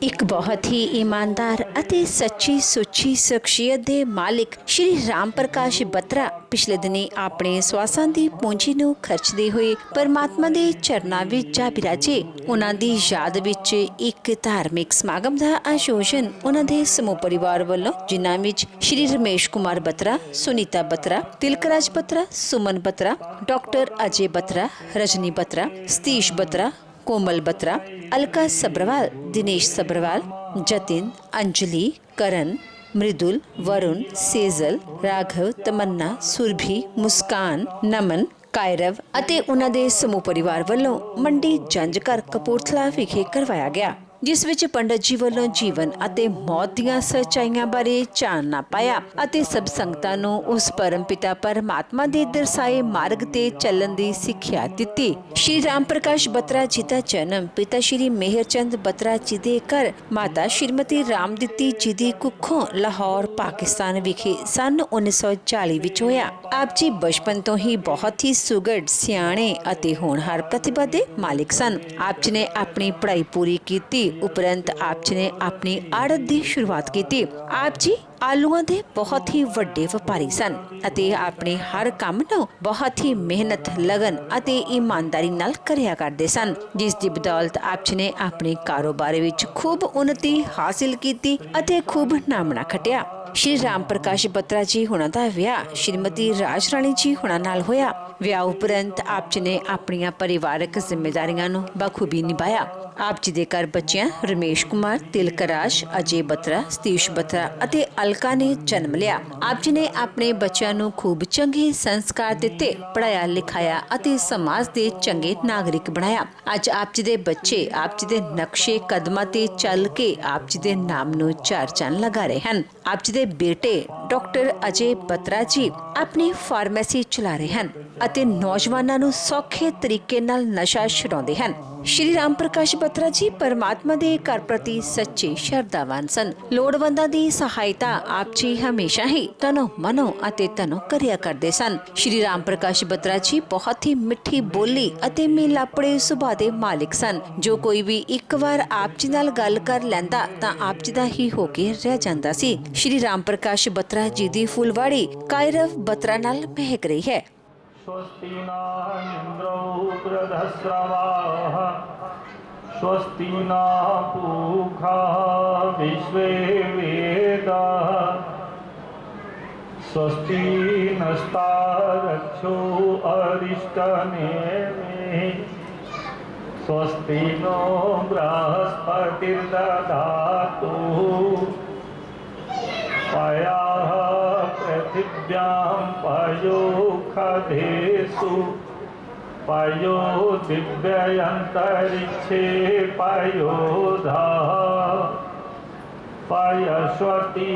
एक बहुत ही ईमानदार ਅਤੇ ਸੱਚੀ ਸੁੱਚੀ ਸ਼ਖਸੀਅਤ ਦੇ ਮਾਲਿਕ ਸ਼੍ਰੀ ਰਾਮ ਪ੍ਰਕਾਸ਼ ਬਤਰਾ ਪਿਛਲੇ ਦਿਨੀ ਆਪਣੇ ਸਵਾਸਾਂ ਦੀ ਪੂੰਜੀ ਨੂੰ ਖਰਚਦੇ ਹੋਏ ਪਰਮਾਤਮਾ ਦੇ ਚਰਨਾਂ ਵਿੱਚ ਜਾ ਬਿਰਾਜੇ। ਉਹਨਾਂ ਦੀ ਯਾਦ ਵਿੱਚ ਇੱਕ ਧਾਰਮਿਕ ਸਮਾਗਮ ਦਾ ਆਯੋਜਨ ਉਹਨਾਂ ਦੇ ਸਮੂਹ ਪਰਿਵਾਰ ਵੱਲੋਂ, ਜਿਨ੍ਹਾਂ ਵਿੱਚ ਸ਼੍ਰੀ ਰਮੇਸ਼ ਕੁਮਾਰ ਬਤਰਾ, ਸੁਨੀਤਾ ਬਤਰਾ, ਤਿਲਕਰਾਜ ਬਤਰਾ, ਸੁਮਨ ਬਤਰਾ, ਡਾਕਟਰ ਅਜੇ ਬਤਰਾ, ਰਜਨੀ ਬਤਰਾ, ਸਤੀਸ਼ ਬਤਰਾ, कोमल बत्रा, अलका सब्रवाल, दिनेश सब्रवाल, जतिन, अंजलि, करण, मृदुल, वरुण, सेजल, राघव, तमन्ना, सुरभि, मुस्कान, नमन, कायरव ਅਤੇ ਉਹਨਾਂ ਦੇ ਸਮੂਹ ਪਰਿਵਾਰ ਵੱਲੋਂ ਮੰਡੀ ਜੰਜ ਘਰ ਕਪੂਰਥਲਾ ਵਿਖੇ ਕਰਵਾਇਆ ਗਿਆ, ਜਿਸ ਵਿੱਚ ਪੰਡਤ ਜੀ ਵੱਲੋਂ ਜੀਵਨ ਅਤੇ ਮੌਤ ਦੀਆਂ ਸੱਚਾਈਆਂ ਬਾਰੇ ਚਾਨਣਾ ਪਾਇਆ ਅਤੇ ਸਭ ਸੰਗਤਾਂ ਨੂੰ ਉਸ ਪਰਮ ਪਿਤਾ ਪਰਮਾਤਮਾ ਦੇ ਦਰਸਾਏ ਮਾਰਗ ਤੇ ਚੱਲਣ ਦੀ ਸਿੱਖਿਆ ਦਿੱਤੀ। ਸ਼੍ਰੀ ਰਾਮ ਪ੍ਰਕਾਸ਼ ਬਤਰਾ ਜੀ ਦਾ ਜਨਮ ਪਿਤਾ ਸ਼੍ਰੀ ਮੇਹਰਚੰਦ ਬਤਰਾ ਜੀ ਦੇ ਘਰ ਮਾਤਾ ਸ਼੍ਰੀਮਤੀ ਰਾਮਦਿੱਤੀ ਜੀ ਦੀ ਕੁੱਖੋਂ ਲਾਹੌਰ, ਪਾਕਿਸਤਾਨ ਵਿਖੇ ਸੰਨ 1940 ਵਿੱਚ ਹੋਇਆ। ਆਪ ਜੀ ਬਚਪਨ ਤੋਂ ਹੀ ਬਹੁਤ ਹੀ ਸੁਘੜ, ਸਿਆਣੇ ਅਤੇ ਹੋਣਹਾਰ ਪ੍ਰਤਿਭਾ ਦੇ ਮਾਲਿਕ ਸਨ। ਆਪ ਜੀ ਨੇ ਆਪਣੀ ਪੜ੍ਹਾਈ ਪੂਰੀ ਕੀਤੀ। ਉਪਰੰਤ ਆਪ ਜੀ ਨੇ ਆਪਣੀ ਆੜਤ ਦੀ ਸ਼ੁਰੂਆਤ ਕੀਤੀ। ਆਪ ਜੀ ਆਲੂਆਂ ਦੇ ਬਹੁਤ ਹੀ ਵੱਡੇ ਵਪਾਰੀ ਸਨ ਅਤੇ ਆਪਣੇ ਹਰ ਕੰਮ ਨੂੰ ਬਹੁਤ ਹੀ ਮਿਹਨਤ, ਲਗਨ ਅਤੇ ਇਮਾਨਦਾਰੀ ਨਾਲ ਕਰਿਆ ਕਰਦੇ ਸਨ, ਜਿਸ ਦੀ ਬਦੌਲਤ ਆਪ ਜੀ ਨੇ ਆਪਣੇ ਕਾਰੋਬਾਰ ਵਿੱਚ ਖੂਬ ਉન્નਤੀ ਹਾਸਿਲ ਕੀਤੀ ਅਤੇ ਖੂਬ ਨਾਮਣਾ ਖਟਿਆ। ਸ਼੍ਰੀ ਰਾਮ ਪ੍ਰਕਾਸ਼ ਬਤਰਾ ਜੀ ਹੁਣਾਂ ਦਾ ਵਿਆਹ ਸ਼੍ਰੀਮਤੀ ਰਾਜ ਰਾਣੀ ਜੀ ਹੁਣਾਂ ਨਾਲ ਹੋਇਆ। ਵਿਆਹ ਉਪਰੰਤ ਆਪ ਜੀ ਨੇ ਆਪਣੀਆਂ ਪਰਿਵਾਰਕ ਜ਼ਿੰਮੇਦਾਰੀਆਂ ਨੂੰ ਬਖੂਬੀ ਨਿਭਾਇਆ। ਆਪ ਜੀ ਦੇ ਘਰ ਬੱਚਿਆਂ ਰਮੇਸ਼ ਕੁਮਾਰ, ਤਿਲਕਰਾਜ, ਅਜੇ ਬਤਰਾ, ਸਤੀਸ਼ ਬਤਰਾ ਅਤੇ ਅਲਕਾ ਨੇ ਜਨਮ ਲਿਆ। ਆਪ ਜੀ ਨੇ ਆਪਣੇ ਬੱਚਿਆਂ ਨੂੰ ਖੂਬ ਚੰਗੇ ਸੰਸਕਾਰ ਦਿੱਤੇ, ਪੜ੍ਹਾਇਆ ਲਿਖਾਇਆ ਅਤੇ ਸਮਾਜ ਦੇ ਚੰਗੇ ਨਾਗਰਿਕ ਬਣਾਇਆ। ਅੱਜ ਆਪ ਜੀ ਦੇ ਬੱਚੇ ਆਪ ਜੀ ਦੇ ਨਕਸ਼ੇ ਕਦਮਾਂ ਤੇ ਚੱਲ ਕੇ ਆਪ ਜੀ ਦੇ ਨਾਮ ਨੂੰ ਚਾਰ ਚੰਨ ਲਗਾ ਰਹੇ ਹਨ। ਆਪ ਜੀ ਦੇ ਬੇਟੇ ਡਾਕਟਰ ਅਜੇ ਬਤਰਾ ਜੀ ਆਪਣੀ ਫਾਰਮੇਸੀ ਚਲਾ ਰਹੇ ਹਨ ਅਤੇ ਨੌਜਵਾਨਾਂ ਨੂੰ ਸੌਖੇ ਤਰੀਕੇ ਨਾਲ ਨਸ਼ਾ ਛੁਡਾਉਂਦੇ ਹਨ। ਸ਼੍ਰੀ ਰਾਮ ਪ੍ਰਕਾਸ਼ ਬਤਰਾ ਜੀ ਪਰਮਾਤਮਾ ਦੇ ਘਰ ਪ੍ਰਤੀ ਸੱਚੇ ਸ਼ਰਧਾਵਾਨ ਸਨ। ਲੋੜਵੰਦਾਂ ਦੀ ਸਹਾਇਤਾ ਆਪ ਜੀ ਹਮੇਸ਼ਾ ਹੀ ਤਨੋ ਮਨੋ ਅਤੇ ਤਨੋ ਕਰਿਆ ਕਰਦੇ ਸਨ। ਸ਼੍ਰੀ ਰਾਮ ਪ੍ਰਕਾਸ਼ ਬਤਰਾ ਜੀ ਬਹੁਤ ਹੀ ਮਿੱਠੀ ਬੋਲੀ ਅਤੇ ਮਿਲਾਪੜੇ ਸੁਭਾਅ ਦੇ ਮਾਲਿਕ ਸਨ। ਜੋ ਕੋਈ ਵੀ ਇੱਕ ਵਾਰ ਆਪ ਜੀ ਨਾਲ ਗੱਲ ਕਰ ਲੈਂਦਾ ਤਾਂ ਆਪ ਜੀ ਦਾ ਹੀ ਹੋ ਕੇ ਰਹਿ ਜਾਂਦਾ ਸੀ। ਸ਼੍ਰੀ ਰਾਮ ਪ੍ਰਕਾਸ਼ ਬਤਰਾ ਜੀ ਦੀ ਫੁਲਵਾੜੀ ਕਾਇਰਵ ਬਤਰਾ ਨਾਲ ਮਹਿਕ ਰਹੀ ਹੈ। स्वस्ति न इंद्रो वृधस्रवाः स्वस्ति न पूषा विश्वे वेदाः स्वस्ति नस्तारक्षो अरिष्टनेमिः स्वस्ति नो बृहस्पतिर्दधातु पयाः पृथिव्यां पयोखदेषु पयो दिव्यन्तरिक्षे पयोधाः पयस्वती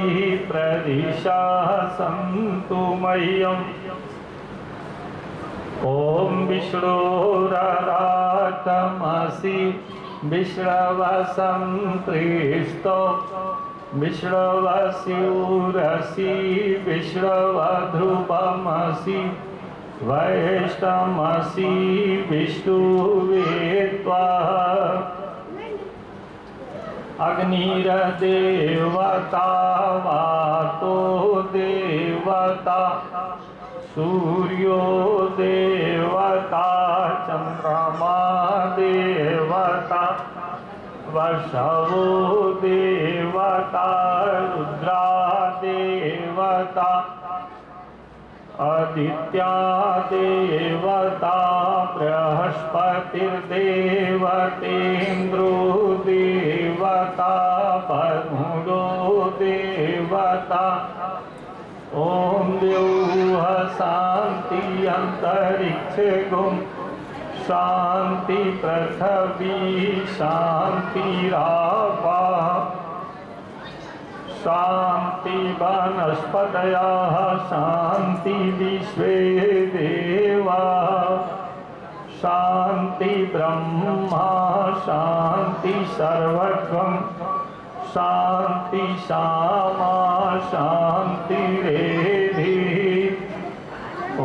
प्रदिशाः सन्तु मह्यम् ॐ विष्णुररातमसि विष्णवसं प्रीस्तो विष्णवस्यूरसि विष्णवध्रुवमसि वैष्णवमसि विष्णुवेत्वा अग्निर्देवता वातो देवता सूर्यो देवता चन्द्रमा देवता वसवो देवता रुद्रा देवता आदित्या देवता बृहस्पतिर्देवतेन्द्रो देवता वरुणो देवता ॐ द्यौः शान्ति अन्तरिक्षगुं शांति पृथ्वी शांतिरापा शांति वनस्पतयः शांति विश्वे देवा शांति ब्रह्मा शांति सर्वत्वं शांति सामा शांति रेधि ॐ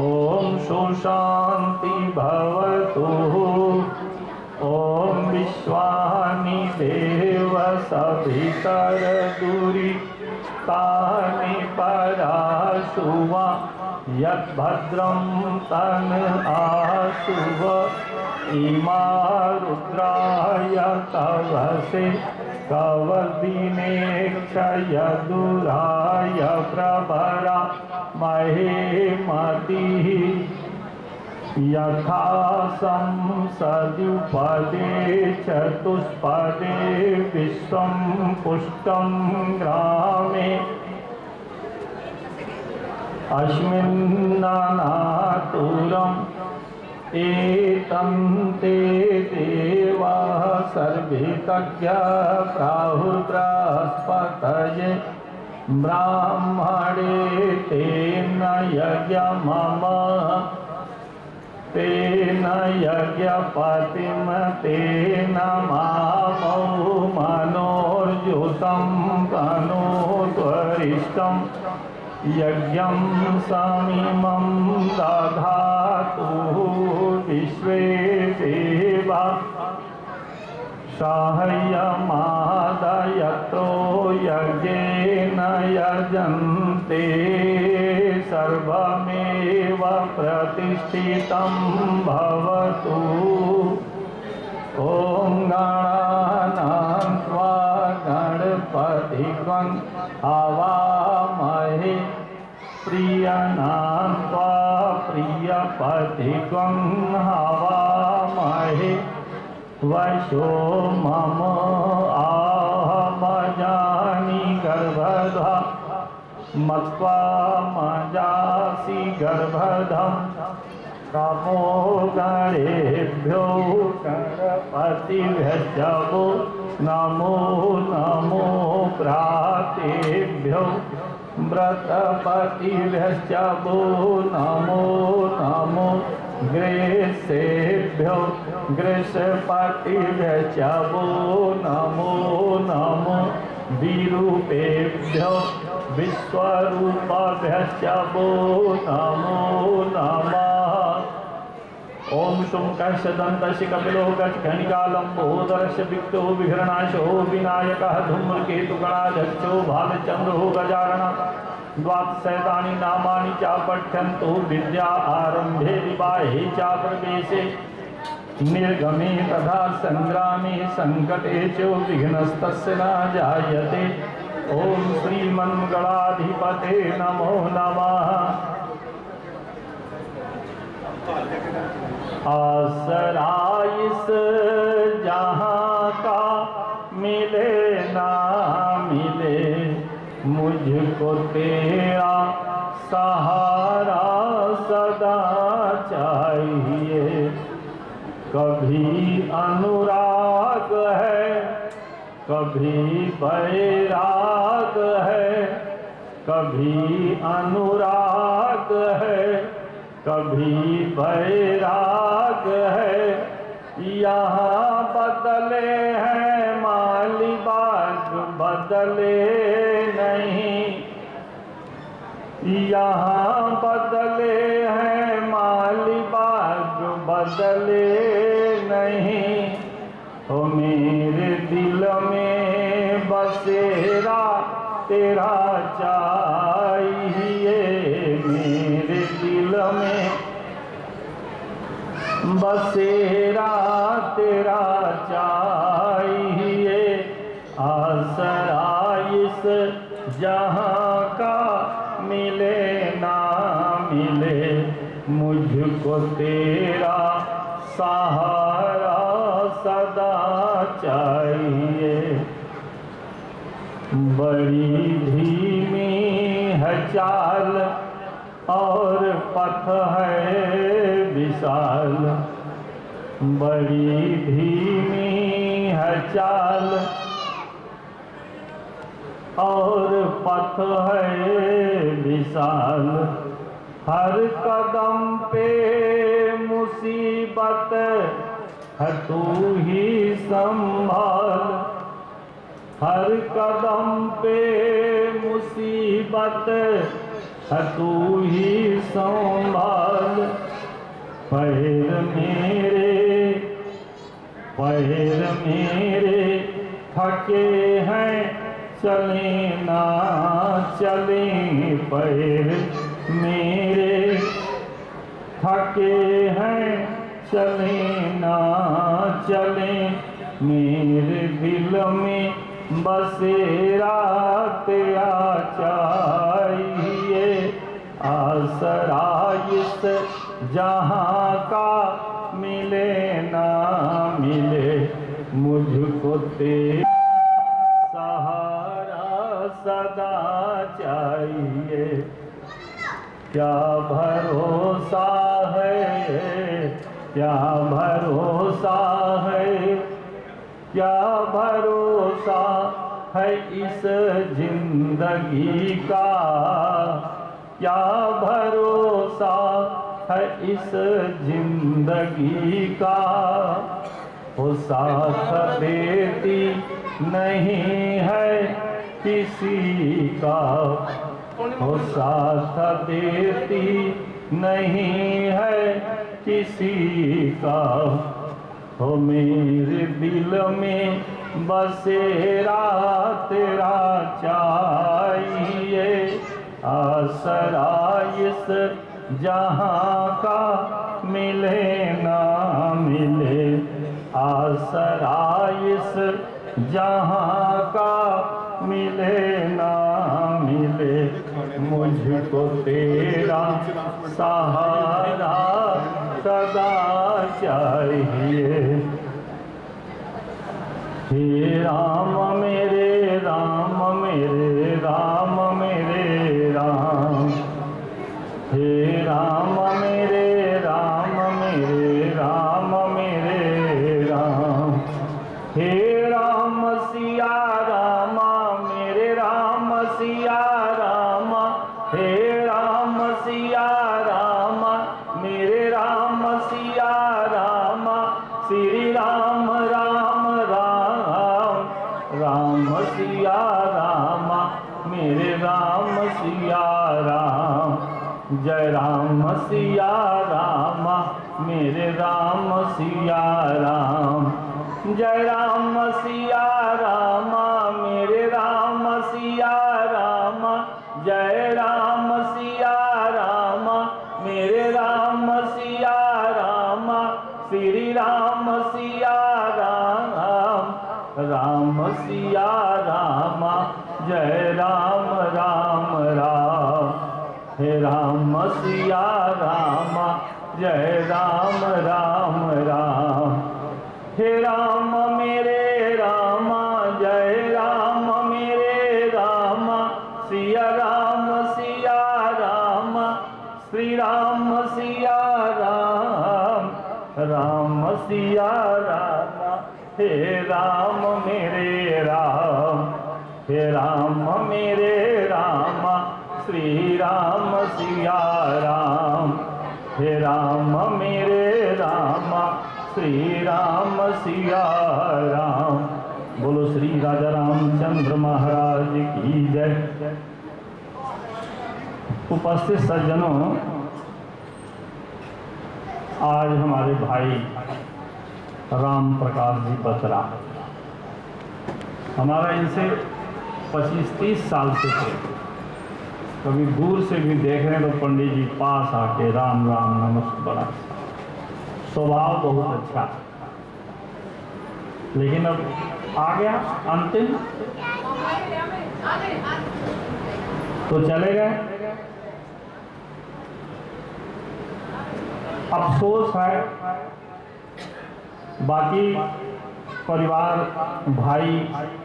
सुशांति भवतु ओम विश्वानि देव सभितर दूरी तानि पराशुवा यद्भद्रं तन आशुव इमा रुद्राय तवसे कवदिनेक्षय दुराय प्रभरा महेमतिः यथा संसदुपदे चतुष्पदे विश्वं पुष्टं ग्रामे अस्मिन्नानातुरम् एतं ते देवाः सर्वे तज्ञा प्राहुर्बृहस्पतये ब्राह्मणे तेन यज्ञमम तेन यज्ञपतिं तेन मामौ मनोर्युतं तनोत्वरिष्टं यज्ञं समिमं दधातु विश्वे देवा साह्यमादयतो यज्ञेन यजन्ते सर्वमेव प्रतिष्ठितं भवतु। ॐ गणानां त्वा गणपतिं हवामहे प्रियनां त्वा प्रियपतिं हवामहे वशो मम आहमजानि गर्भधा मत्वा मजासि गर्भधम् कामो गणेभ्यो गणपतिभ्यश्च वो नमो नमो प्रातेभ्यो व्रतपतिभ्यश्च वो नमो नमो ग्रेसेभ्यो ग्रेसपतिभ्यश्च वो नमो नमो विरूपेभ्यो विश्वरूपभ्यश्च वो नमो नमः। ओम शुंकस्य दन्तस्य कपिलो गजकर्णिकालंबोदरस्य विक्तो विघ्ननाशो विनायकः धूम्रकेतुगणाध्यक्षो भालचन्द्रो गजाननः द्वादशैतानि नामानि च पठ्यन्तो विद्या आरम्भे विवाहे च प्रवेशे निर्गमे तथा संग्रामे संकटे च विघ्नस्तस्य न जायते। ओम श्रीमन्मंगलाधिपते नमो नमः। आसरा इस जहाँ का मिले ना मिले मुझको तेरा सहारा सदा चाहिए। कभी अनुराग है कभी बैराग है कभी अनुराग है कभी बैराग है। यहाँ बदले हैं मालीबाग बदले नहीं। यहाँ बदले हैं मालीबाग बदले नहीं। ओ मेरे दिल में बसेरा तेरा चाहिए। मेरे दिल में बसेरा तेरा चाहिए। आसरा इस जहाँ का मिले ना मिले मुझको तेरा सहारा सदा चाहिए। बड़ी धीमी है चाल और पथ है विशाल। बड़ी धीमी है चाल और पथ है विशाल। हर कदम पे मुसीबत है तू ही संभाल। हर कदम पे मुसीबत है तू ही संभाल। पैर मेरे पैर मेरे थके हैं चले ना चले, पैर मेरे थके हैं चले ना चले, मेरे दिल में बसेरा तेरा चाहिए, आसरा इस जहाँ का मिले ना मिले, मुझको तेरा सहारा सदा चाहिए। क्या भरोसा है, क्या भरोसा है, क्या भरोसा है इस जिंदगी का, क्या भरोसा है इस जिंदगी का, वो साथ देती नहीं है किसी का, वो साथ देती नहीं है किसी का, हो मेरे दिल में बसेरा तेरा चाहिए, आसरा इस जहाँ का मिले ना मिले, आसरा इस जहाँ का मिले ना मिले, मुझको तेरा सहारा सदा चाहिए। हे राम मेरे राम मेरे राम मेरे राम, हे राम मेरे राम मेरे राम मेरे राम, हे राम सिया रामा मेरे राम सिया रामा, हे राम सिया रामा मेरे राम सिया रामा, श्री राम राम राम राम सिया रामा मेरे राम सिया राम, जय राम सिया रामा मेरे राम सिया राम, जय राम सिया रामा मेरे राम सिया रामा, जय राम सिया रामा मेरे राम सिया रामा, श्री राम सिया राम राम सिया रामा, जय राम राम राम, हे राम सिया रामा जय राम राम राम, हे राम मेरे रामा जय राम मेरे रामा, सिया राम श्री राम सिया राम राम सिया राम, हे राम मेरे राम, हे राम मेरे राम, श्री राम सिया राम, हे राम मेरे राम, श्री राम सिया राम। बोलो श्री राजा रामचंद्र महाराज की जय। उपस्थित सज्जनों, आज हमारे भाई राम प्रकाश जी बत्रा, हमारा इनसे 25-30 साल से थे। कभी दूर से भी देख रहे हैं तो पंडित जी पास आके राम राम नमस्कार, बड़ा स्वभाव बहुत अच्छा। लेकिन अब आ गया अंतिम तो चले गए। अफसोस है, बाकी परिवार भाई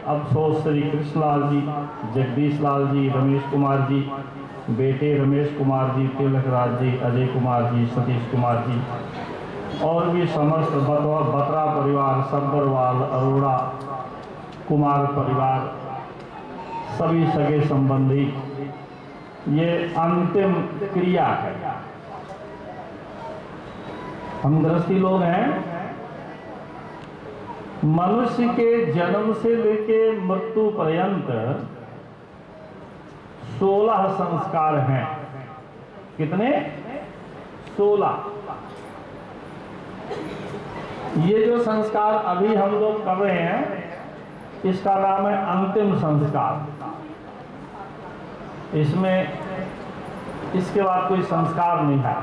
अफसोस श्री कृष्णलाल जी, जगदीश लाल जी, रमेश कुमार जी, बेटे रमेश कुमार जी, तिलक राज जी, अजय कुमार जी, सतीश कुमार जी और भी समस्त बत्रा परिवार, सब्बरवाल, अरोड़ा कुमार परिवार, सभी सगे संबंधी, ये अंतिम क्रिया है। हम गृहस्थी लोग हैं। मनुष्य के जन्म से लेके मृत्यु पर्यंत 16 संस्कार हैं। कितने? 16। ये जो संस्कार अभी हम लोग कर रहे हैं, इसका नाम है अंतिम संस्कार। इसमें इसके बाद कोई संस्कार नहीं है।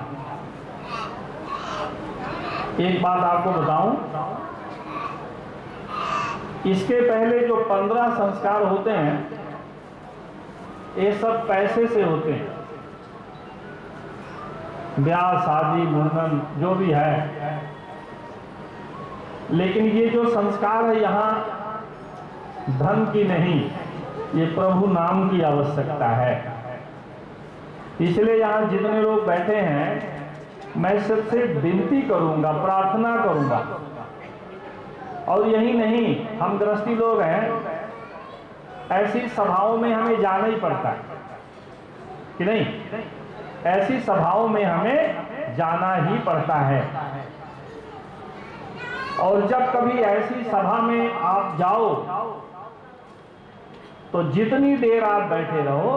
एक बात आपको बताऊं, इसके पहले जो 15 संस्कार होते हैं, ये सब पैसे से होते हैं। ब्याह, शादी, मुंडन जो भी है। लेकिन ये जो संस्कार है यहाँ धन की नहीं, ये प्रभु नाम की आवश्यकता है। इसलिए यहाँ जितने लोग बैठे हैं, मैं सबसे विनती करूंगा, प्रार्थना करूंगा। और यही नहीं, हम गृहस्थी लोग हैं, ऐसी सभाओं में हमें जाना ही पड़ता है कि नहीं? ऐसी सभाओं में हमें जाना ही पड़ता है। और जब कभी ऐसी सभा में आप जाओ, तो जितनी देर आप बैठे रहो,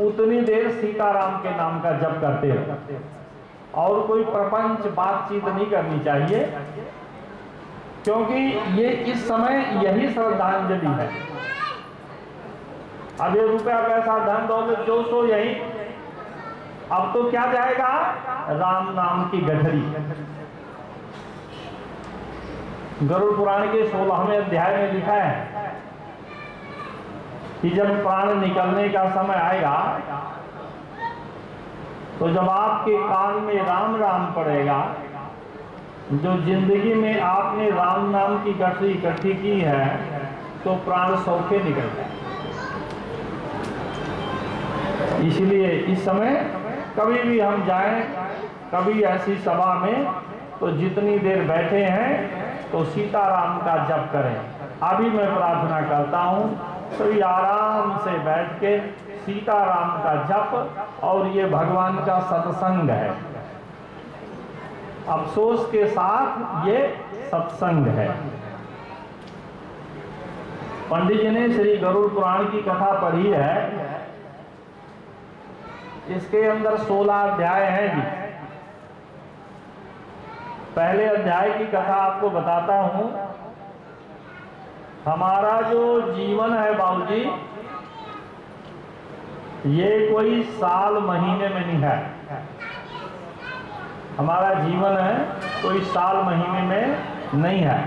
उतनी देर सीताराम के नाम का जप करते रहो। और कोई प्रपंच बातचीत नहीं करनी चाहिए, क्योंकि ये इस समय यही श्रद्धांजलि है। अब ये रुपया पैसा धन दौलत जो सो यही, अब तो क्या जाएगा? राम नाम की गठरी। गरुड़ पुराण के 16वें अध्याय में लिखा है कि जब प्राण निकलने का समय आएगा, तो जब आपके कान में राम राम पड़ेगा, जो जिंदगी में आपने राम नाम की गठरी इकट्ठी की है, तो प्राण सौखे निकल जाए। इसलिए इस समय कभी भी हम जाएं, कभी ऐसी सभा में, तो जितनी देर बैठे हैं तो सीताराम का जप करें। अभी मैं प्रार्थना करता हूँ, सभी आराम से बैठ के सीताराम का जप, और ये भगवान का सत्संग है। अफसोस के साथ ये सत्संग है। पंडित जी ने श्री गरुड़ पुराण की कथा पढ़ी है। इसके अंदर 16 अध्याय हैं जी। पहले अध्याय की कथा आपको बताता हूं। हमारा जो जीवन है बाबूजी, ये कोई साल महीने में नहीं है। हमारा जीवन है कोई साल महीने में नहीं है।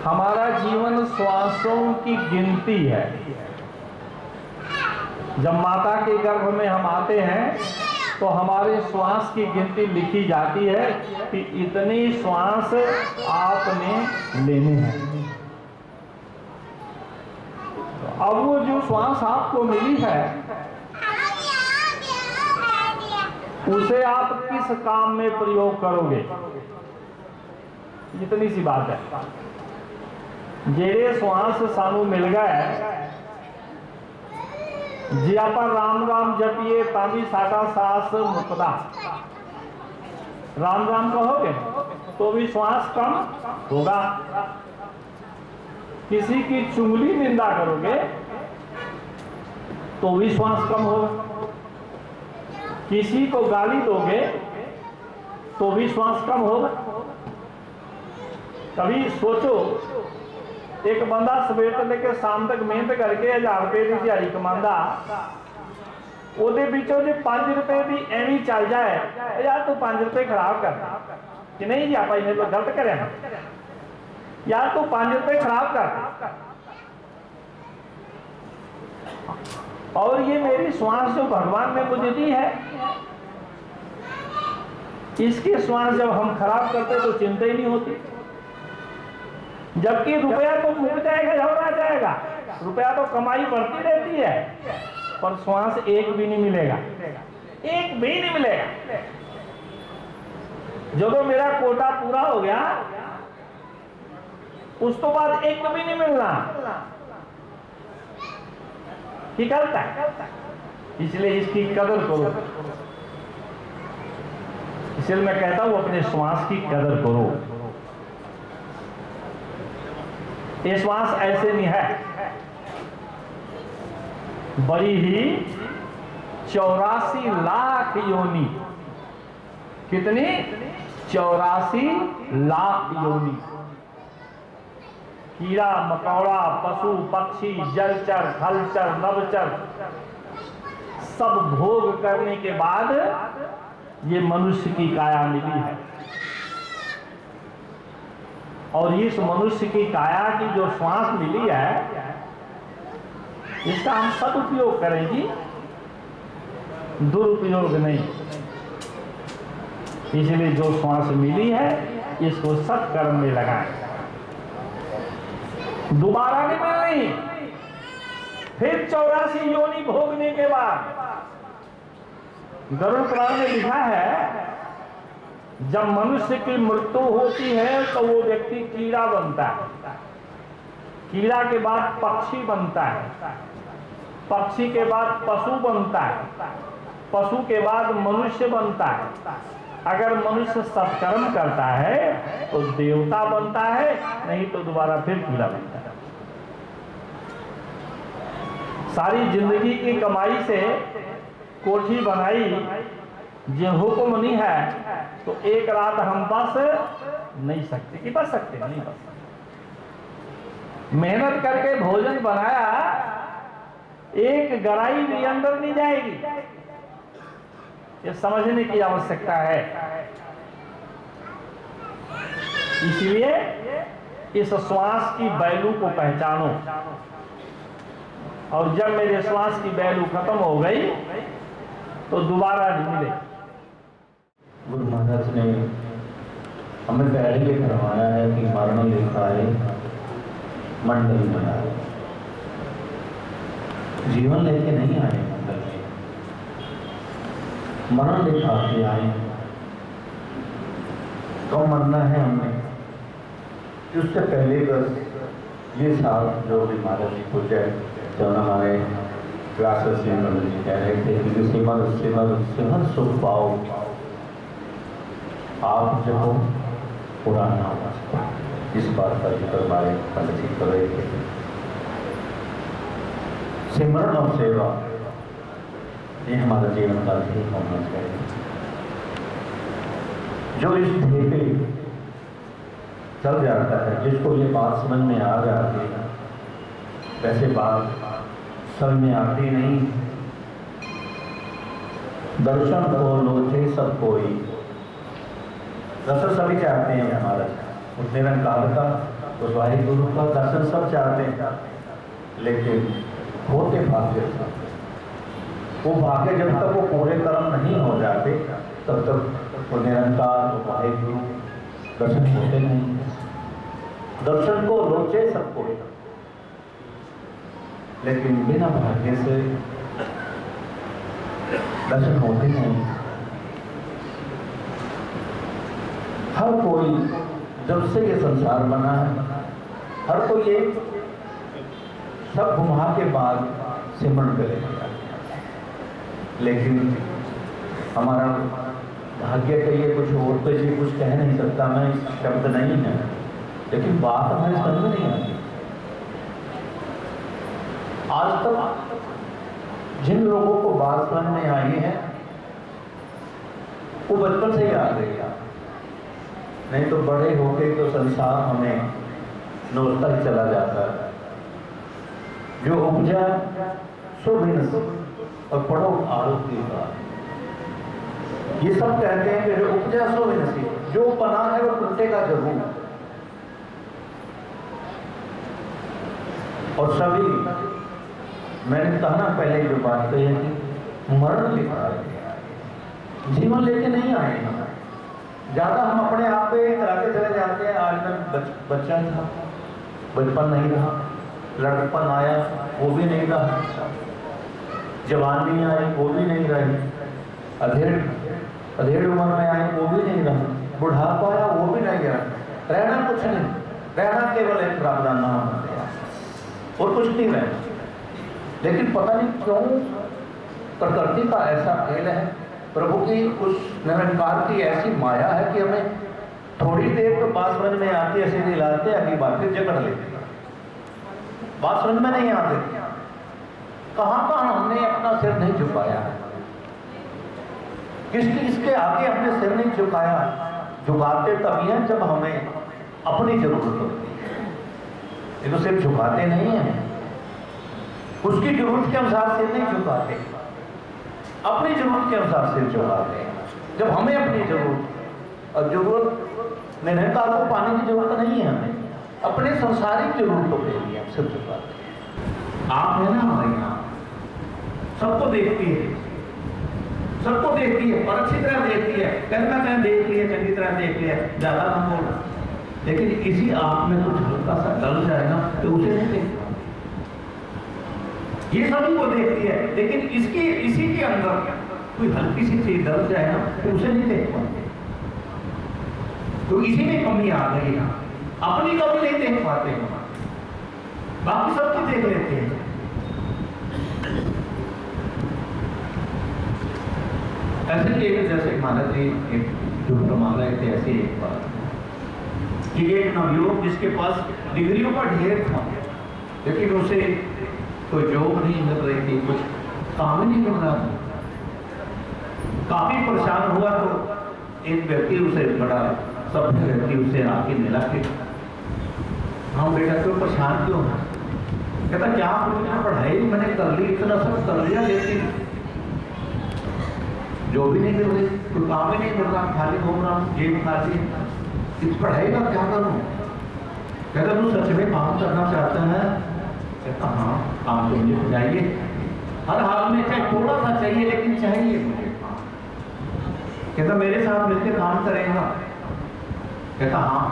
हमारा जीवन श्वासों की गिनती है। जब माता के गर्भ में हम आते हैं, तो हमारे श्वास की गिनती लिखी जाती है कि इतनी श्वास आपने लेने हैं। तो अब वो जो श्वास आपको मिली है, उसे आप किस काम में प्रयोग करोगे? इतनी सी बात है। जेरे श्वास सानू मिल गए, जी आप राम राम जपिए ताभी साडा सास मुकदा। राम राम कहोगे तो भी श्वास कम होगा। किसी की चुगली निंदा करोगे तो भी श्वास कम होगा। किसी को गाली दोगे तो भी श्वास कम होगा। कभी सोचो, एक बंदा सवेर तो लेके शाम तक मेहनत करके 1000 रुपए की दिहाड़ी कमांदा, ਉਹਦੇ ਵਿੱਚੋਂ ਜੇ 5 रुपए भी ਐਵੇਂ ਚੱਲ ਜਾਏ, यार तू 5 रुपए खराब कर कि नहीं जी? आप इन्हें गलत करें यार, तू 5 रुपए खराब कर। और ये मेरी श्वास जो भगवान ने मुझे दी है, इसकी श्वास जब हम खराब करते तो चिंता ही नहीं होती। जबकि रुपया तो मिल जाएगा, झगड़ा जाएगा, रुपया तो कमाई बढ़ती रहती है, पर श्वास एक भी नहीं मिलेगा, एक भी नहीं मिलेगा। जब मेरा कोटा पूरा हो गया, उस तो बाद एक भी नहीं मिलना, ठीक है? इसलिए इसकी कदर करो। इसलिए मैं कहता हूं अपने श्वास की कदर करो। ये श्वास ऐसे नहीं है, बड़ी ही 84 लाख योनि। कितनी? 84 लाख योनि। कीड़ा मकोड़ा, पशु पक्षी, जलचर, थलचर, नभचर सब भोग करने के बाद ये मनुष्य की काया मिली है। और इस मनुष्य की काया की जो श्वास मिली है, इसका हम सदुपयोग करेंगे, दुरुपयोग नहीं। इसलिए जो श्वास मिली है इसको सत्कर्म में लगाएं, दोबारा नहीं मिलनी। फिर 84 योनि भोगने के बाद गरुड़ पुराण में लिखा है, जब मनुष्य की मृत्यु होती है तो वो व्यक्ति कीड़ा बनता है, कीड़ा के बाद पक्षी बनता है, पक्षी के बाद पशु बनता है, पशु के बाद मनुष्य बनता है। अगर मनुष्य सत्कर्म करता है तो देवता बनता है, नहीं तो दोबारा फिर कीड़ा बनता है। सारी जिंदगी की कमाई से कोठी बनाई, जो हुक्म नहीं है तो एक रात हम बस नहीं सकते, कि बस सकते नहीं बस। मेहनत करके भोजन बनाया, एक गराई भी अंदर नहीं जाएगी, ये समझने की आवश्यकता है। इसलिए इस श्वास की वैल्यू को पहचानो, और जब मेरे श्वास की वैल्यू खत्म हो गई तो दोबारा नहीं मिले। गुरु महाराज ने हमें पहले ये फरमाया है कि मरण लिखाए मंडल बनाए। जीवन लेके नहीं आए मंडल में, मरण लिखा के आए। तो मरना है हमने। उससे पहले बस ये साल जो भी महाराज जी पूछे, जब हमारे व्यास सिंह जी कह रहे थे कि सिमर सुख पाओ, आप जो हो पुराना हो, इस बात का जिक्र हमारे पंडित जी कर रहे थे। सिमरन और सेवा ये हमारा जीवन का भी होना चाहिए। जो इस ध्येय पे चल जाता है, जिसको ये बात समझ में आ जाती है, वैसे बात समझ में आती नहीं। दर्शन को लोचे सब कोई, दर्शन सभी चाहते हैं हमारा, उस निरंकार का, उस वाहिगुरु का दर्शन सब चाहते हैं, लेकिन होते भाग्य वो भाग्य जब तक वो पूरे कर्म नहीं हो जाते तब तक वो निरंकार वाहिगुरु दर्शन होते नहीं। दर्शन को लोचे सबको, लेकिन बिना भाग्य से दर्शन होते नहीं। हर कोई जब से ये संसार बना है, हर कोई ये सब घुमा के बाद सिमरण करेगा, लेकिन हमारा भाग्य का ये कुछ और, तो ये कुछ कह नहीं सकता मैं, शब्द नहीं है, लेकिन बात हमारे समझ में नहीं आती। आज तक जिन लोगों को बात समझ में आई है वो बचपन से ही आ गई, नहीं तो बड़े होके तो संसार हमें नोचता ही चला जाता है। जो उपजा सो भी नसीब और पढ़ो आरोप की बात, ये सब कहते हैं कि जो उपजा सो भी नसीब, जो पना है वो टूटेगा जरूर। और सभी, मैंने कहा ना पहले जो बात कही है कि मरण लिखा है, जीवन लेके नहीं आए हैं। ज्यादा हम अपने आप पे कराते चले जाते हैं। आज मैं बच्चा था, बचपन नहीं रहा, लड़कपन आया वो भी नहीं रहा, जवानी आई वो भी नहीं रही, अधेड़ उम्र में आई वो भी नहीं रहा, बुढ़ापा आया वो भी नहीं रहा। रहना कुछ नहीं, रहना केवल एक प्रावधान नाम और कुछ नहीं रहना। लेकिन पता नहीं क्यों प्रकृति का ऐसा खेल है, प्रभु की उस निरंकार की ऐसी माया है कि हमें थोड़ी देर तो बात समझ में आती है, ऐसे दिलाते अगली बात फिर जकड़ लेते, बात समझ में नहीं आती। कहाँ हमने अपना सिर नहीं झुकाया है, किसके आगे हमने सिर नहीं झुकाया। झुकाते तभी हैं जब हमें अपनी जरूरत होती है। ये तो सिर्फ झुकाते नहीं हैं, उसकी जरूरत के अनुसार सिर नहीं झुकाते, अपनी जरूरत के अनुसार सिर झुकाते हैं। जब हमें अपनी जरूरत में निरंकार को पाने की जरूरत नहीं है, हमें अपने संसारिक जरूरतों के लिए हम सिर झुकाते हैं। आप है ना हमारे यहाँ, सबको देखती है, सबको देखती है और अच्छी तरह देखती है, कहना कहीं देख लिया, चंगी तरह देख लिया, ज्यादा ना बोलना। लेकिन इसी आप में कुछ हल्का सा डल जाए ना तो उसे नहीं देखता। ये सभी को देखती है, लेकिन इसके इसी के अंदर कोई हल्की सी चीज डल जाए ना तो उसे नहीं देख पाते। तो इसी में कमी आ गई ना, अपनी कमी नहीं देख पाते हैं, बाकी सबकी देख लेते हैं। ऐसे ही एक जैसे महाराज जी एक जो मान रहे थे, ऐसे एक बात कि एक नवयुवक जिसके पास डिग्रियों का ढेर था, लेकिन उसे कोई जॉब नहीं मिल रही थी, कुछ काम ही नहीं मिल रहा था, काफी परेशान हुआ। तो एक व्यक्ति उसे बड़ा सभ्य व्यक्ति उसे आके मिला कि हाँ बेटा क्यों परेशान क्यों है? कहता क्या पढ़ाई मैंने कर ली, इतना सब कर लिया, लेकिन जो भी नहीं मिल रही, कोई काम ही नहीं मिल रहा, खाली घूम रहा हूँ, जेब खाली, इस पढ़ाई का क्या करूँ? कहता तू सच में काम करना चाहता है? कहता हाँ काम तो मुझे चाहिए, हर हाल में चाहे थोड़ा सा चाहिए लेकिन चाहिए मुझे काम। कहता मेरे साथ मिलकर काम करेगा? कहता हाँ,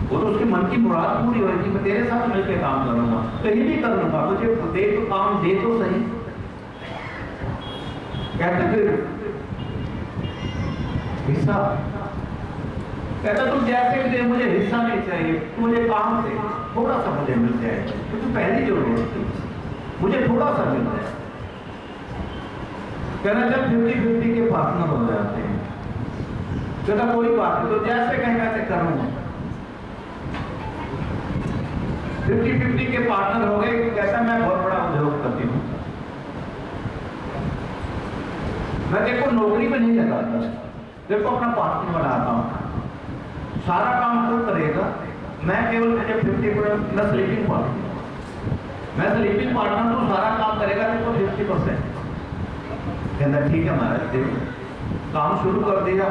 वो तो उसके मन की मुराद पूरी होगी, मैं तेरे साथ मिलकर काम करूंगा, कहीं भी कर लूंगा, मुझे दे तो काम दे तो सही। कहता फिर हिस्सा? कहता तुम जैसे भी दे, मुझे हिस्सा नहीं चाहिए, मुझे काम दे, थोड़ा सा मुझे मिल जाए, क्योंकि पहली जरूरत थी, मुझे थोड़ा सा मिल जाए। कहना जब 50-50 के पार्टनर हो जाते हैं, कहता कोई बात नहीं, तो जैसे कहें वैसे करूंगा। 50-50 के पार्टनर हो गए। कहता मैं बहुत बड़ा उद्योग करती हूँ, मैं देखो नौकरी में नहीं लगाता, देखो अपना पार्टनर बनाता हूँ, सारा काम खुद करेगा, मैं केवल मुझे 50%, मैं स्लीपिंग पार्टनर, मैं स्लीपिंग पार्टनर तो सारा काम करेगा, देखो 50%। कहता ठीक है महाराज, देखो काम शुरू कर दिया।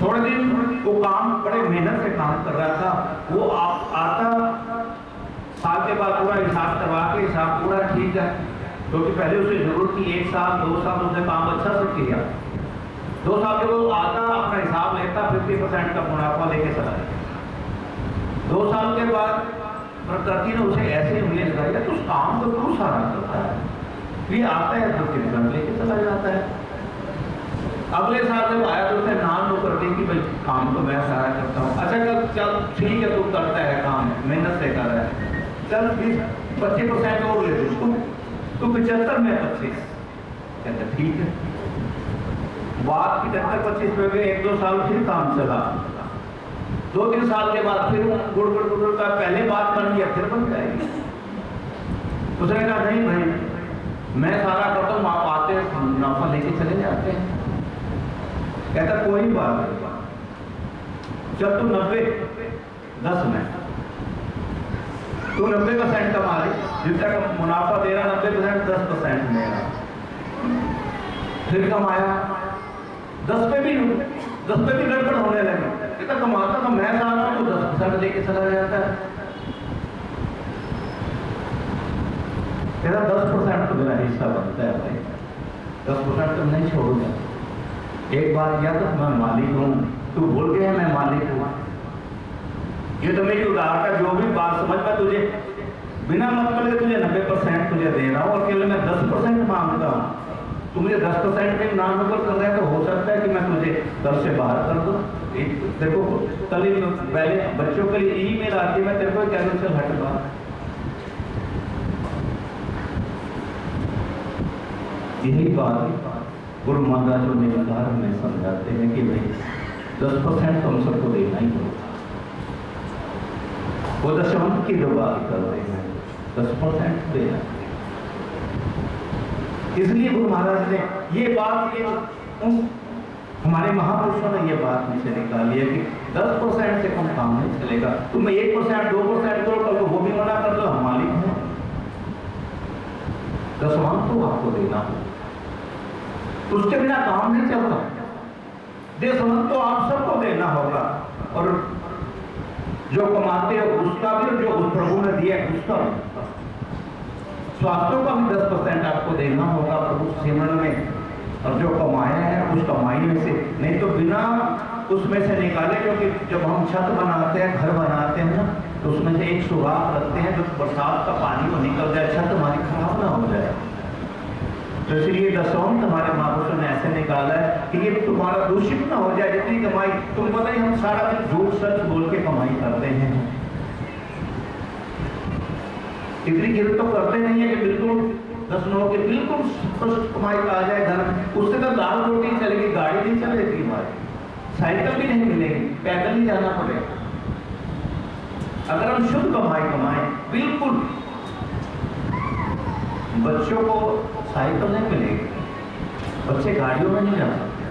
थोड़े दिन वो काम बड़े मेहनत से काम कर रहा था, वो आता साल के बाद पूरा हिसाब करवा के, हिसाब पूरा ठीक है, क्योंकि पहले उसे जरूरत थी 1 साल 2 साल उसने काम अच्छा से किया। 2 साल के बाद आता अपना हिसाब लेता, 50% का मुनाफा लेके चला गया। 2 साल के बाद प्रकृति ने उसे ऐसे उंगली लगाई, तो उस काम को क्यों सारा करता है, ये आता है 50% लेके चला जाता है। अगले साल जब आया तो उसने नाम लो कर दी कि भाई काम तो मैं सारा करता हूँ। अच्छा चल ठीक है, तू करता है काम, मेहनत से कर रहा है, चल 25% और ले दो, तो 75 में 25। कहते ठीक है, बात 75-25 में गए, 1-2 साल फिर काम चला, 2-3 साल के बाद फिर गुड़ का पहले बात बन गया, फिर बन जाएगी। उसने कहा नहीं भाई मैं सारा करता हूँ, आप आते मुनाफा लेके चले जाते हैं। कहता कोई बात नहीं, जब तू 90-10 में तू 90% कमा ले, जितना मुनाफा दे रहा 90% 10% मेरा। फिर कमाया 10 पे भी गड़बड़ होने लगी। कहता कमाता तो मैं सारा तो 10% लेके चला जाता है। कहता 10% तो मेरा हिस्सा बनता है भाई, 10% तो नहीं छोड़ूंगा। एक बार किया तो मैं मालिक हूँ, तू भूल गया मैं मालिक हूँ। ये तो मेरी उदाहरण का जो भी बात समझ में, तुझे बिना मतलब के तुझे 90% तुझे दे रहा हूँ और केवल मैं 10% मांगता हूँ, तू मुझे 10% में नाम ऊपर कर रहा है, तो हो सकता है कि मैं तुझे घर से बाहर कर दूँ। देखो कल ही पहले बच्चों के लिए ईमेल आती है, मैं तेरे को कह दूँ चल हट बाहर। यही बात गुरु महाराज जो निराधार में समझाते हैं कि भाई 10% तो हम सबको देना ही होगा। वो दशमंत की जो बात कर रहे हैं 10% देना। इसलिए गुरु महाराज ने ये बात हमारे महापुरुषों ने ये बात मुझसे निकाली है कि 10% से कम काम नहीं चलेगा। तुम 1% 2% करो, कल को वो भी मना कर दो, हम मालिक हैं। दशवांश तो आपको देना हो, उसके बिना काम नहीं चलता। दशवांश तो आप सबको देना होगा, और जो कमाते हो उसका भी, और जो उस प्रभु ने दिया है उसका भी। स्वास्थ्यों का भी 10% आपको देना होगा प्रभु सिमरन में, और जो कमाया है उस कमाई में से, नहीं तो बिना उसमें से निकाले। क्योंकि जब हम छत बनाते हैं, घर बनाते हैं ना, तो उसमें से एक सुराख रखते हैं, जो बरसात का पानी वो निकल जाए, छत हमारी खराब ना हो जाए। तो इसलिए दशवांश हमारे महापुरुषों ने ऐसे निकाला है कि ये तुम्हारा दूषित ना हो जाए। जितनी कमाई, तुम पता ही हम सारा दिन झूठ सच बोल के कमाई करते हैं, इतनी गिरत तो करते नहीं है कि बिल्कुल 10 लोगों के बिल्कुल स्पष्ट कमाई आ जाए धन। उससे तो दाल रोटी चलेगी, गाड़ी नहीं चलेगी हमारी, साइकिल भी नहीं मिलेगी, पैदल ही जाना पड़ेगा। अगर हम शुद्ध कमाई कमाएं, बिल्कुल बच्चों को साइकिल नहीं मिलेगी, बच्चे गाड़ियों में नहीं जा सकते।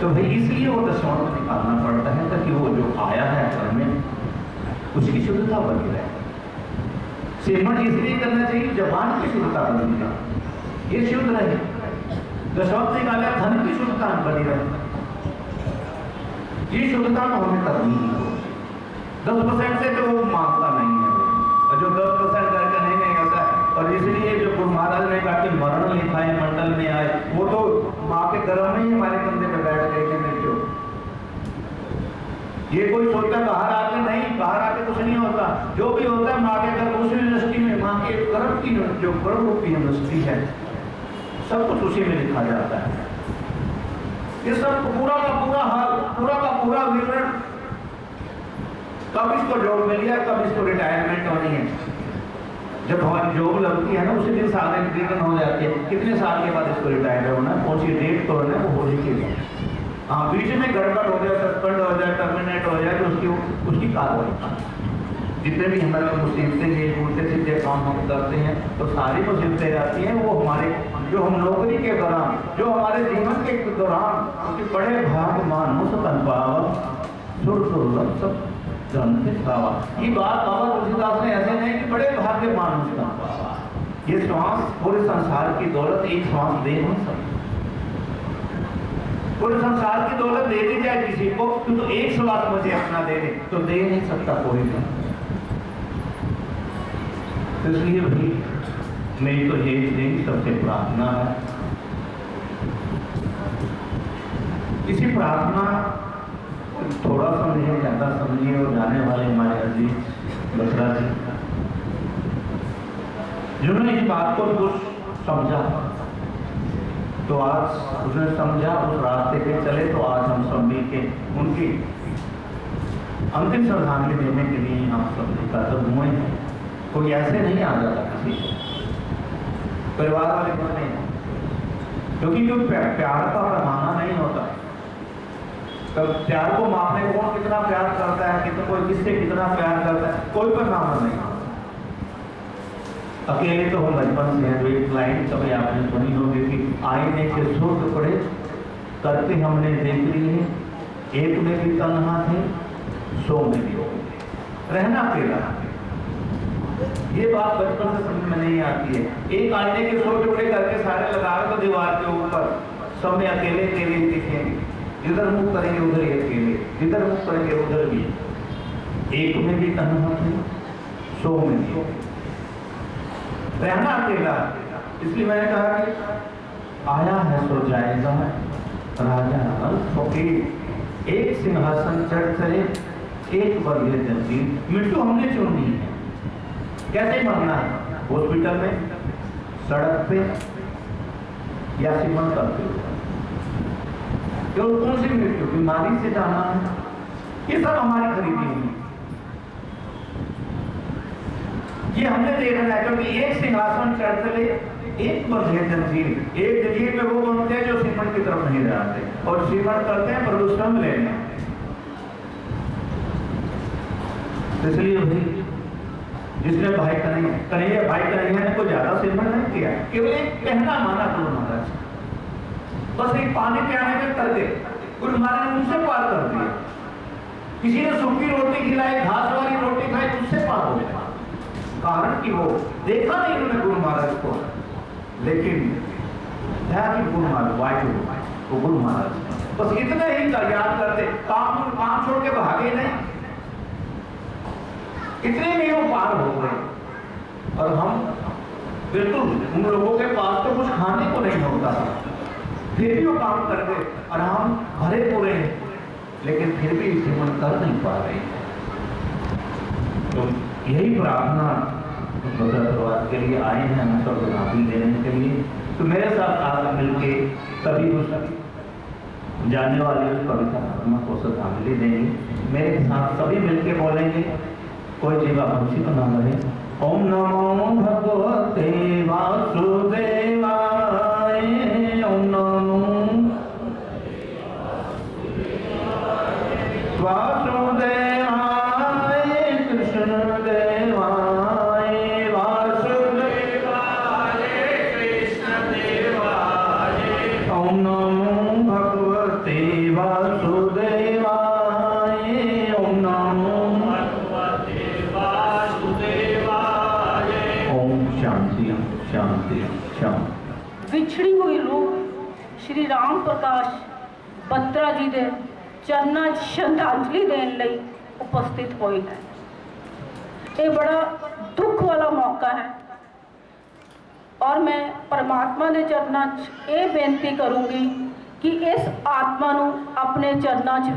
तो भाई इसलिए वो दशवांश निकालना पड़ता है, ताकि वो जो आया है घर में उसकी शुद्धता बनी रहे। सिमरन इसलिए करना चाहिए जबान की शुद्धता बनी रहे, ये शुद्ध रहे। दशवांश निकाला, धन की शुद्धता बनी रहे, ये शुद्धता तो हमें करनी ही हो। 10% से तो वो मांगता नहीं है, और जो 10% करके नहीं होता है। और इसलिए जो गुरु महाराज ने कहा कि मरण लिखाए मंडल में आए, वो तो माँ के गर्भ में ही हमारे कंधे पे बैठ गए थे। जो ये कोई सोचता बाहर आके नहीं, बाहर आके कुछ नहीं होता। जो भी होता है माँ के गर्भ, उसी यूनिवर्सिटी में, माँ के गर्भ की जो गर्भ रूपी यूनिवर्सिटी है, सब कुछ उसी में लिखा जाता है। ये सब पूरा का पूरा हाल, पूरा का पूरा विवरण, कब इसको जॉब मिली है, कब इसको रिटायरमेंट होनी है। जब हमारी जॉब लगती है ना, उसी दिन साल रिटर्न हो जाती है, कितने साल के बाद इसको रिटायर होना है, कौन सी डेट तो है वो होने की। हाँ, बीच में गड़बड़ हो जाए, सस्पेंड हो जाए, टर्मिनेट हो जाए, तो उसकी कार्रवाई। जितने भी हमारे मुसीबतें, ये उल्टे सीधे काम हम करते हैं, तो सारी मुसीबतें आती हैं, वो हमारे जो हम नौकरी के दौरान, जो हमारे जीवन के दौरान, क्योंकि बड़े भाग मानुष तन पावा सुर दुर्लभ सब जन के पावा। ये बात बाबा तुलसीदास ने ऐसे नहीं कि बड़े भाग्य मानुष तन पावा। ये श्वास पूरे संसार की दौलत एक श्वास दे नहीं सकती। पूरे संसार की दौलत दे दी जाए किसी को, तो एक श्वास मुझे अपना दे दे, तो दे नहीं सकता कोई भी। तो इसलिए भी मेरी तो यही सबसे प्रार्थना है। इसी प्रार्थना थोड़ा समझिए, ज्यादा समझिए, और जाने वाले हमारे अजीज बसरा जी, जिन्होंने इस बात को कुछ समझा, तो आज उसने समझा, उस रास्ते पे चले, तो आज हम सब मिल के उनकी अंतिम श्रद्धांजलि देने के लिए हम सब एकत्र हुए हैं। कोई ऐसे नहीं आ जाता किसी को, परिवार वाले को नहीं, क्योंकि जो प्यार का पैमाना नहीं होता। तब प्यार को मापने को कौन कितना प्यार करता है, कितना कोई किससे कितना प्यार करता है, कोई पैमाना नहीं। अकेले तो हम बचपन से हैं। तो एक लाइन कभी आपने सुनी होगी कि आईने के सौ टुकड़े करके हमने देख लिए, एक में भी तन्हा थे, 100 में भी रहना अकेला। ये बात बचपन से समझ में नहीं आती है। एक आईने के 100 टुकड़े करके सारे लगा दो दीवार के ऊपर, सब में अकेले अकेले दिखेंगे, जिधर मुख करेंगे उधर ही अकेले, जिधर मुख करेंगे उधर भी। एक में भी तन्हा थे, 100 में भी रहना अकेला। इसलिए मैंने कहा कि आया है सो जाएगा राजा फकीर, एक सिंहासन चढ़ चले, एक वर्गे जंजीर। मृत्यु हमने चुननी है। कैसे मरना है? हॉस्पिटल में, सड़क पे, या सिमरन करते हुए। केवल कौन सी मृत्यु? बीमारी से जाना है, ये सब हमारी खरीदी है। ये हमने देखना है, क्योंकि एक सिंहासन चढ़ चले, एक बंधे जंजीर। एक जंजीर में वो बनते हैं जो सिमरन की तरफ नहीं जाते, और सिमरन करते हैं प्रभु संग लेने। इसलिए भाई जिसने भाई कन्हैया ने कोई ज्यादा सिमरन नहीं किया, केवल एक कहना माना गुरु महाराज। बस एक पानी पियाने में कर गए, गुरु महाराज ने उनसे पार कर दिया। किसी ने सूखी रोटी खिलाई, घास वाली रोटी खाई, उससे पार हो गया। कारण कि वो देखा नहीं उन्होंने गुरु महाराज को, लेकिन गुरु महाराज वायु वो गुरु महाराज बस इतना ही याद करते, काम छोड़ के भागे नहीं, इतने में वो पार हो गए। और हम बिल्कुल उन लोगों के पास तो कुछ खाने को नहीं होता, फिर भी वो काम कर गए और हम भरे पूरे हैं, लेकिन फिर भी जीवन कर नहीं पा रहे। तो यही प्रार्थना परिवार के लिए आए हैं, हम सब गुलाबी देने के लिए। तो मेरे साथ आज मिलके सभी को जाने वाली उस कविता को श्रद्धांजलि देंगे। मेरे साथ सभी मिलके बोलेंगे, कोई जीवा खुशी को नाम रहे। ओम नमो भगवते वासुदेवाय, ओम नमो वासुदेवाय, कृष्ण देवाय, वासुदेवाय, कृष्ण देवाय, ओम नमो भगवते वासुदेवाय, ओम नमो भगवते वासुदेवाय। ओम शांति शांति शांति। विछड़ी हुई रूह श्री राम प्रकाश बत्रा जी के चरणों 'ਚ श्रद्धांजलि देने लिए उपस्थित हुए हैं। ये बड़ा दुख वाला मौका है और मैं परमात्मा के चरणों 'ਚ ये बेनती करूँगी कि इस आत्मा को अपने चरणों 'ਚ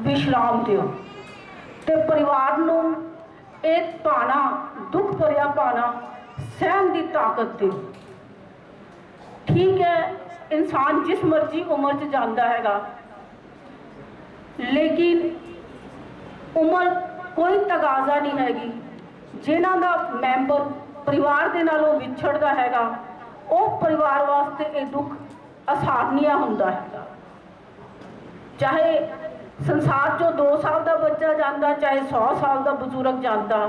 विश्राम दिओ ते परिवार को एक पाना, दुख भरिया पाना सहन की ताकत दिओ। ठीक है, इंसान जिस मर्जी उम्र 'ਚ जाता हैगा, लेकिन उम्र कोई तगाजा नहीं हैगी। जिन्हां दा मैंबर परिवार दे नालों विछड़दा हैगा, वो परिवार वास्ते ये दुख असारनीय हुंदा है। चाहे संसार जो 2 साल का बच्चा जाता, चाहे 100 साल का बजुर्ग जाता,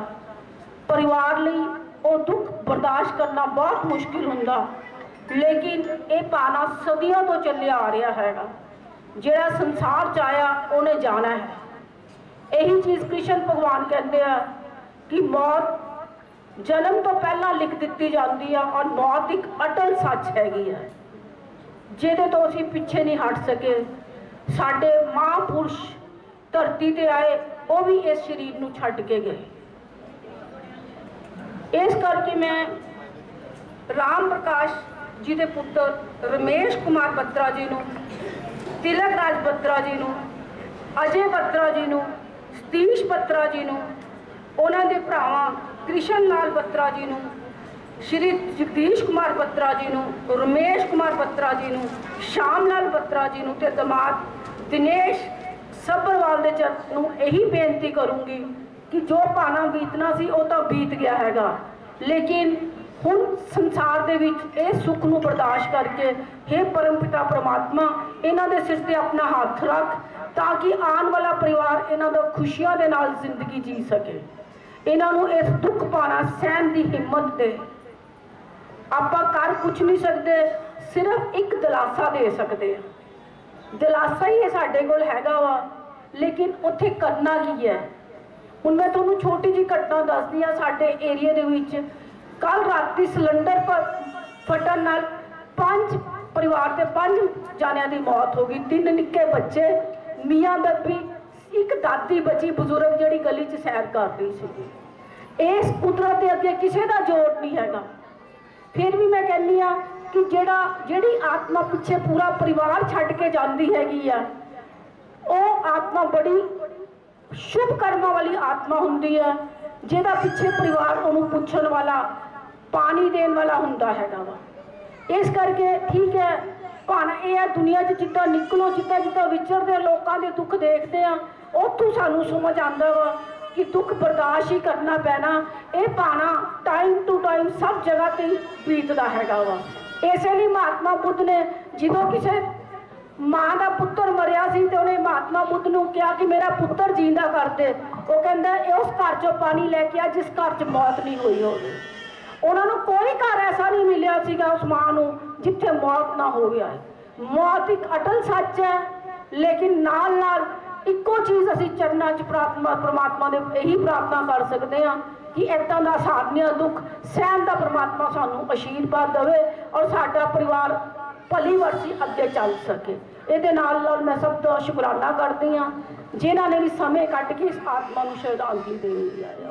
परिवार लिए वो दुख बर्दाश्त करना बहुत मुश्किल हुंदा। लेकिन ये पाना सदियों तो चलिया आ रहा हैगा। जिहड़ा संसार च आया उन्हें जाना है। यही चीज़ कृष्ण भगवान कहते हैं कि मौत जन्म तो पहला लिख दी जाती है और मौत एक अटल सच हैगी है, जिहदे तो असीं पिछे नहीं हट सके। साडे महापुरुष धरती ते आए, वो भी इस शरीर नूं छड्ड के गए। इस करके मैं राम प्रकाश जी के पुत्र रमेश कुमार बत्रा जी नूं, तिलक राज बत्रा जी नूं, अजय बत्रा जी नूं, सतीश बत्रा जी नूं, उन्हां दे भरावां कृष्ण लाल बत्रा जी नूं, श्री जगदीश कुमार बत्रा जी नूं, रमेश कुमार बत्रा जी नूं, श्याम लाल बत्रा जी नूं ते दमाद दिनेश सब्बरवाल दे चरणों यही बेनती करूँगी कि जो पाना बीतना सी वो तो बीत गया हैगा, लेकिन हुण संसार दे विच इस सुख नूं बर्दाश्त करके हे परमपिता परमात्मा इन्हां दे सिर ते अपना हाथ रख, ताकि आने वाला परिवार इन्हां दा खुशियां दे नाल जिंदगी जी सके। इन्हां नूं इस दुख पाना सहन की हिम्मत दे। आपां कर कुछ नहीं सकते, सिर्फ एक दिलासा दे सकते हैं। दिलासा ही है साडे कोल हैगा वा, लेकिन उत्थे करना की है। हुण मैं तुहानूं छोटी जी घटना दसदी हां। साडे एरिया दे विच कल राती सिलेंडर पर फटन नाल 5 परिवार के 5 जानियां दी मौत हो गई। 3 निक्के बच्चे, मियाँ बीबी, एक दादी बची बजुर्ग जिहड़ी गली च सैर कर रही सी। इस कुदरत के अगे किसी का जोर नहीं हैगा। फिर भी मैं कहनी हाँ कि जिहड़ी आत्मा पिछे पूरा परिवार छड्ड के जाती हैगी आ, वो आत्मा बड़ी शुभ कर्मां वाली आत्मा हुंदी है, जिहदा पिछे परिवार उन्होंने पुछण वाला, पानी देने वाला हुंदा हैगा वा। इस करके ठीक है, भाना यह है दुनिया जिद्दां निकलो, जिद्दां विचरदे लोगों के दुख देखते हैं, उत्थों सानूं समझ आंदा वा कि दुख बर्दाश्त ही करना पैना। ये भाना टाइम टू टाइम सब जगह पर बीतदा हैगा वा। इसलिए महात्मा बुद्ध ने जो किसी माँ का पुत्र मरिया सी तो उन्हें महात्मा बुद्ध ने कहा कि मेरा पुत्र जींदा कर दे। वो कहता उस घर चो पानी लैके आ जिस घर च मौत नहीं हुई होगी। उन्होंने कोई घर ऐसा नहीं मिलिया सीगा उस माँ को जिथे मौत ना हो गया है। मौत एक अटल सच है, लेकिन नाल नाल इक्को चीज़ असी चरनां च प्रार्थना परमात्मा दे यही प्रार्थना कर सकते हैं कि इदां दा साडा दुख सहन दा परमात्मा सानू आशीर्वाद देवे और साडा परिवार भली वर्सी अगे चल सके। ये नाल मैं सब का शुकराना करती हाँ जिन्होंने भी समय कट के इस आत्मा को श्रद्धांजलि देने आया।